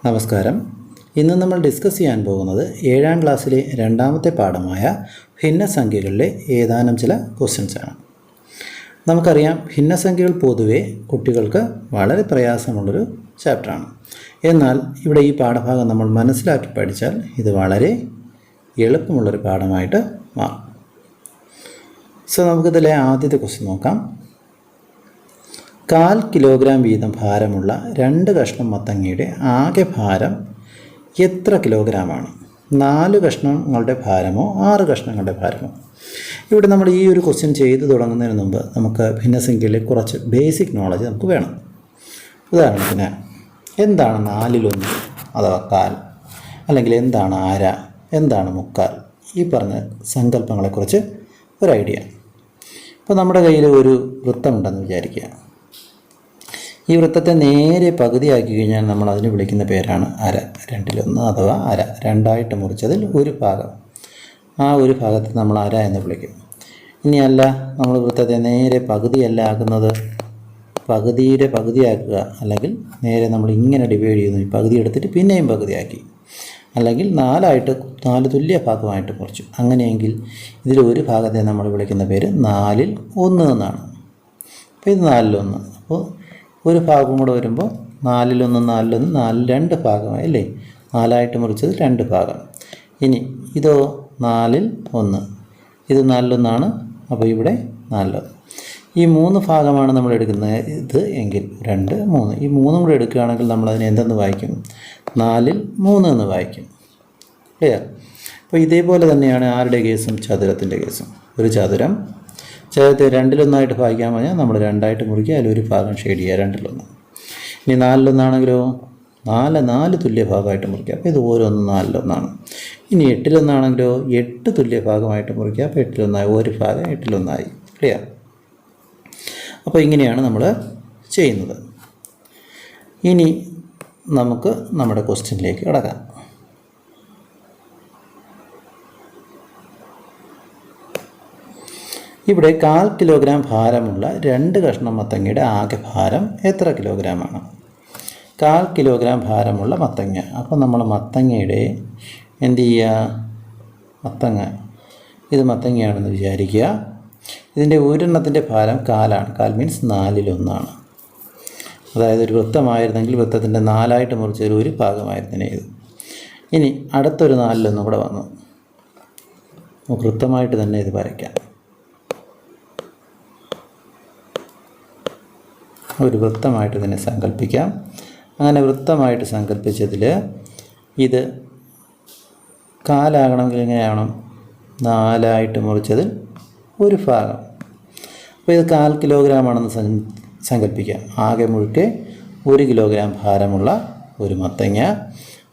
നമസ്കാരം. ഇന്ന് നമ്മൾ ഡിസ്കസ് ചെയ്യാൻ പോകുന്നത് 7ാം ക്ലാസ്സിലെ രണ്ടാമത്തെ പാഠമായ ഭിന്നസംഖ്യകളിലെ ഏതാനും ചില ക്വസ്റ്റ്യൻസാണ്. നമുക്കറിയാം, ഭിന്നസംഖ്യകൾ പൊതുവെ കുട്ടികൾക്ക് വളരെ പ്രയാസമുള്ളൊരു ചാപ്റ്ററാണ്. എന്നാൽ ഇവിടെ ഈ പാഠഭാഗം നമ്മൾ മനസ്സിലാക്കി പഠിച്ചാൽ ഇത് വളരെ എളുപ്പമുള്ളൊരു പാഠമായിട്ട് മാറും. നമുക്കിതിലെ ആദ്യത്തെ ക്വസ്റ്റ്യൻ നോക്കാം. 1/4 കിലോഗ്രാം വീതം ഭാരമുള്ള 2 കഷ്ണം മത്തങ്ങയുടെ ആകെ ഭാരം എത്ര കിലോഗ്രാമാണ്? 4 കഷ്ണങ്ങളുടെ ഭാരമോ 6 കഷ്ണങ്ങളുടെ ഭാരമോ? ഇവിടെ നമ്മൾ ഈ ഒരു ക്വസ്റ്റ്യൻ ചെയ്തു തുടങ്ങുന്നതിന് മുമ്പ് നമുക്ക് ഭിന്നസംഖ്യയിലെ കുറച്ച് ബേസിക് നോളജ് നമുക്ക് വേണം. ഉദാഹരണത്തിന്, എന്താണ് 4/1 അഥവാ 1/4? അല്ലെങ്കിൽ എന്താണ് അര, എന്താണ് 1/4? ഈ പറഞ്ഞ സങ്കല്പങ്ങളെക്കുറിച്ച് ഒരു ഐഡിയ. ഇപ്പോൾ നമ്മുടെ കയ്യിൽ ഒരു വൃത്തമുണ്ടെന്ന് വിചാരിക്കുക. ഈ വൃത്തത്തെ നേരെ പകുതിയാക്കി കഴിഞ്ഞാൽ നമ്മൾ അതിന് വിളിക്കുന്ന പേരാണ് അര. 2/1 അഥവാ അര. 2ആയിട്ട് മുറിച്ചതിൽ ഒരു ഭാഗം, ആ ഒരു ഭാഗത്തെ നമ്മൾ അര എന്ന് വിളിക്കും. ഇനിയല്ല, നമ്മൾ വൃത്തത്തെ നേരെ പകുതിയല്ല ആക്കുന്നത്, പകുതിയുടെ പകുതിയാക്കുക. അല്ലെങ്കിൽ നേരെ നമ്മൾ ഇങ്ങനെ ഡിവൈഡ് ചെയ്യുന്നു, ഈ പകുതി എടുത്തിട്ട് പിന്നെയും പകുതിയാക്കി. അല്ലെങ്കിൽ 4 തുല്യ ഭാഗമായിട്ട് മുറിച്ചു. അങ്ങനെയെങ്കിൽ ഇതിൽ ഒരു ഭാഗത്തെ നമ്മൾ വിളിക്കുന്ന പേര് 4/1 എന്നാണ്. അപ്പോൾ ഇത് 4/1. അപ്പോൾ ഒരു ഭാഗം കൂടെ വരുമ്പോൾ 4/1 4 2 ഭാഗമായി അല്ലേ? 4ആയിട്ട് മുറിച്ചത് 2 ഭാഗം. ഇനി ഇതോ 4/1, ഇത് 4/1. അപ്പോൾ ഇവിടെ 4. ഈ 3 ഭാഗമാണ് നമ്മൾ എടുക്കുന്നത് ഇത് എങ്കിൽ 2, 3. ഈ 3 കൂടെ എടുക്കുകയാണെങ്കിൽ നമ്മളതിനെ എന്തെന്ന് വായിക്കും? 4/3 എന്ന് വായിക്കും. ക്ലിയർ? അപ്പോൾ ഇതേപോലെ തന്നെയാണ് ആരുടെ കേസും? ചതുരത്തിൻ്റെ കേസും. ഒരു ചതുരത്തെ 2/1 ഭാഗിക്കാൻ പറഞ്ഞാൽ നമ്മൾ 2ആയിട്ട് മുറിക്കുക, അതിലൊരു ഭാഗം ഷെയ്ഡ് ചെയ്യുക, 2/1. ഇനി 4/1 ആണെങ്കിലോ 4 തുല്യ ഭാഗമായിട്ട് മുറിക്കുക. അപ്പോൾ ഇത് ഓരോന്നും 4/1. ഇനി 8/1 ആണെങ്കിലോ 8 തുല്യ ഭാഗമായിട്ട് മുറിക്കുക. അപ്പോൾ 8/1 ഒരു ഭാഗം 8/1. ക്ലിയർ? അപ്പോൾ ഇങ്ങനെയാണ് നമ്മൾ ചെയ്യുന്നത്. ഇനി നമുക്ക് നമ്മുടെ ക്വസ്റ്റ്യനിലേക്ക് കിടക്കാം. ഇവിടെ 1/4 കിലോഗ്രാം ഭാരമുള്ള 2 കഷ്ണം മത്തങ്ങയുടെ ആകെ ഭാരം എത്ര കിലോഗ്രാമാണ്? 1/4 കിലോഗ്രാം ഭാരമുള്ള മത്തങ്ങ. അപ്പോൾ നമ്മൾ മത്തങ്ങയുടെ എന്ത് ചെയ്യുക? ഇത് മത്തങ്ങയാണെന്ന് വിചാരിക്കുക. ഇതിൻ്റെ ഒരെണ്ണത്തിൻ്റെ ഭാരം 1/4 1/4 മീൻസ് 4/1. അതായത് ഒരു വൃത്തമായിരുന്നെങ്കിൽ വൃത്തത്തിൻ്റെ 4ആയിട്ട് മുറിച്ചൊരു ഒരു ഭാഗമായിരുന്നേ ഇത്. ഇനി അടുത്തൊരു 4/1 കൂടെ വന്നു. വൃത്തമായിട്ട് തന്നെ ഇത് വരയ്ക്കാം. ഒരു വൃത്തമായിട്ട് തന്നെ സങ്കല്പിക്കാം. അങ്ങനെ വൃത്തമായിട്ട് സങ്കല്പിച്ചതിൽ ഇത് 1/4 ആകണമെങ്കിൽ എങ്ങനെയാവണം? 4ആയിട്ട് മുറിച്ചതിൽ ഒരു ഭാഗം. അപ്പോൾ ഇത് 1/4 കിലോഗ്രാമാണെന്ന് സങ്കല്പിക്കാം. ആകെ മുഴുക്കെ 1 കിലോഗ്രാം ഭാരമുള്ള ഒരു മത്തങ്ങ.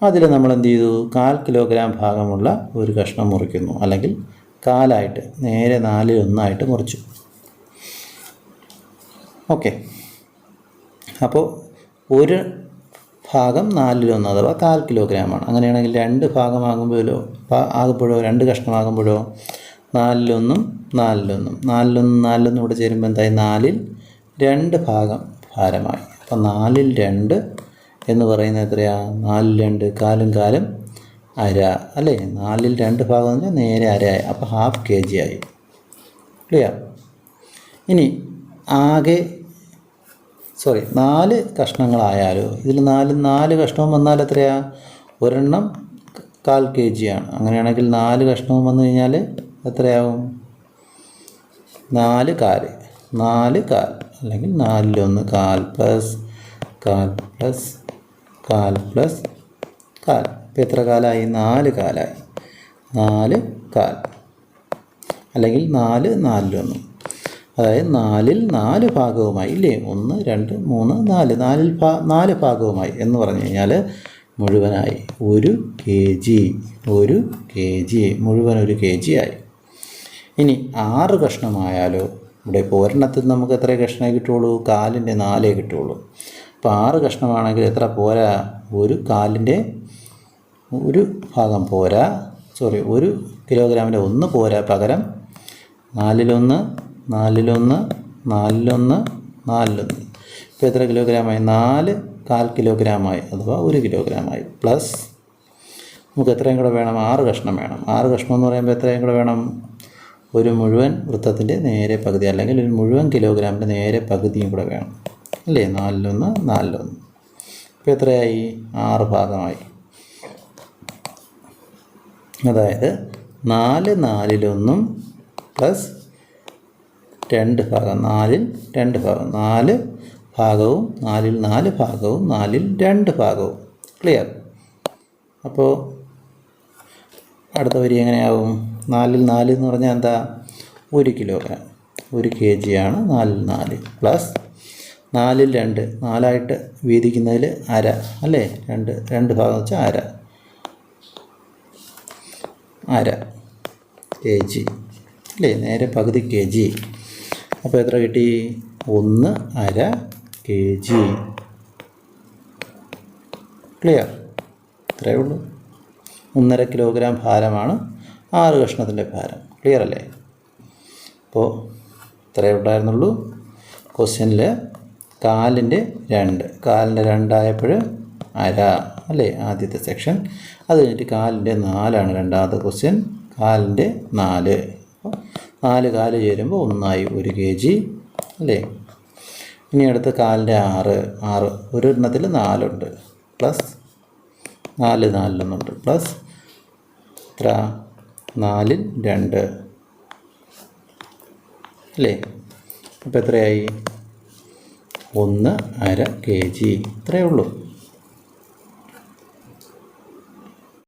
അതിൽ നമ്മൾ എന്ത് ചെയ്തു? 1/4 കിലോഗ്രാം ഭാഗമുള്ള ഒരു കഷ്ണം മുറിക്കുന്നു. അല്ലെങ്കിൽ 1/4 നേരെ 4/1 മുറിച്ചു. ഓക്കെ. അപ്പോൾ ഒരു ഭാഗം 4/1 അഥവാ 1/4 കിലോഗ്രാമാണ്. അങ്ങനെയാണെങ്കിൽ 2 ഭാഗമാകുമ്പോഴോ ആകുമ്പോഴോ 2 കഷ്ണമാകുമ്പോഴോ 4/1 4/1 4/1 കൂടെ ചേരുമ്പോൾ എന്തായി? 4/2 ഭാഗം ഭാരമായി. അപ്പോൾ 4/2 എന്ന് പറയുന്നത് എത്രയാണ്? 4/2 1/4 അര അല്ലേ? 4/2 ഭാഗം എന്ന് പറഞ്ഞാൽ നേരെ അരയായി. അപ്പോൾ 1/2 kg ആയി. ക്ലിയർ? ഇനി ആകെ 4 കഷ്ണങ്ങളായാലോ? ഇതിൽ 4 കഷ്ണവും വന്നാൽ എത്രയാണ്? ഒരെണ്ണം 1/4 kg ആണ്. അങ്ങനെയാണെങ്കിൽ 4 കഷ്ണവും വന്നു കഴിഞ്ഞാൽ എത്രയാവും? 4/4 അല്ലെങ്കിൽ 4/1 1/4 പ്ലസ് 1/4. ഇപ്പോൾ എത്ര കാലമായി? 4 കാലമായി. 4/4 അല്ലെങ്കിൽ 4/1. അതായത് 4 ഭാഗവുമായി ഇല്ലേ? 1 2 3 4 4 ഭാഗവുമായി എന്ന് പറഞ്ഞു കഴിഞ്ഞാൽ മുഴുവനായി 1 kg മുഴുവൻ 1 kg ആയി. ഇനി 6 കഷ്ണമായാലോ? ഇവിടെ ഇപ്പോൾ ഒരെണ്ണത്തിൽ നമുക്ക് എത്ര കഷ്ണമേ കിട്ടുള്ളൂ? 1/4ൻ്റെ 4 കിട്ടുള്ളൂ. അപ്പോൾ 6 കഷ്ണമാണെങ്കിൽ എത്ര പോരാ? 1/4ൻ്റെ ഒരു ഭാഗം പോരാ. 1 കിലോഗ്രാമിൻ്റെ 1 പോരാ. പകരം 4/1 4/1 4/1 4/1. ഇപ്പോൾ എത്ര കിലോഗ്രാമായി? 4 1/4 കിലോഗ്രാമായി അഥവാ 1 കിലോഗ്രാമായി പ്ലസ് നമുക്ക് എത്രയും കൂടെ വേണം 6 കഷ്ണം വേണം. 6 കഷ്ണം എന്ന് പറയുമ്പോൾ എത്രയും കൂടെ വേണം? ഒരു മുഴുവൻ വൃത്തത്തിൻ്റെ നേരെ പകുതി അല്ലെങ്കിൽ ഒരു മുഴുവൻ കിലോഗ്രാമിൻ്റെ നേരെ പകുതിയും കൂടെ വേണം അല്ലേ? 4-1 4-1. ഇപ്പോൾ എത്രയായി? 6 ഭാഗമായി. അതായത് 4 4-1 പ്ലസ് 2 ഭാഗം 4-ൽ 2 ഭാഗം 4 ഭാഗവും 4-ൽ 4 ഭാഗവും 4-ൽ 2 ഭാഗവും. ക്ലിയർ? അപ്പോൾ അടുത്ത വരി എങ്ങനെയാവും? 4-ൽ 4 എന്ന് പറഞ്ഞാൽ എന്താ? 1 കിലോഗ്രാം, 1 kg ആണ് 4-ൽ 4 പ്ലസ് 4-ൽ 2 4ആയിട്ട് വീതിക്കുന്നതിൽ അര അല്ലേ? 2 ഭാഗം വെച്ചാൽ അര kg അല്ലേ? നേരെ പകുതി kg. അപ്പോൾ എത്ര കിട്ടി? 1/2 kg. ക്ലിയർ? ഇത്രയേ ഉള്ളൂ. 1.5 കിലോഗ്രാം ഭാരമാണ് 6 കഷ്ണത്തിൻ്റെ ഭാരം. ക്ലിയർ അല്ലേ? അപ്പോൾ ഇത്രയേ ഉണ്ടായിരുന്നുള്ളൂ. ക്വസ്റ്റ്യനിൽ കാലിൻ്റെ 2 ആയപ്പോൾ അര അല്ലേ? ആദ്യത്തെ സെക്ഷൻ. അത് കഴിഞ്ഞിട്ട് കാലിൻ്റെ 4 രണ്ടാമത്തെ ക്വസ്റ്റ്യൻ. കാലിൻ്റെ 4 4 കാല് ചേരുമ്പോൾ 1 1 kg അല്ലേ? ഇനി അടുത്ത് കാലിൻ്റെ 6 ഒരെണ്ണത്തിൽ 4 ഉണ്ട് പ്ലസ് 4 4 പ്ലസ് എത്ര? 4-ൽ 2 അല്ലേ? അപ്പോൾ എത്രയായി? 1/2 kg. ഇത്രയേ ഉള്ളൂ.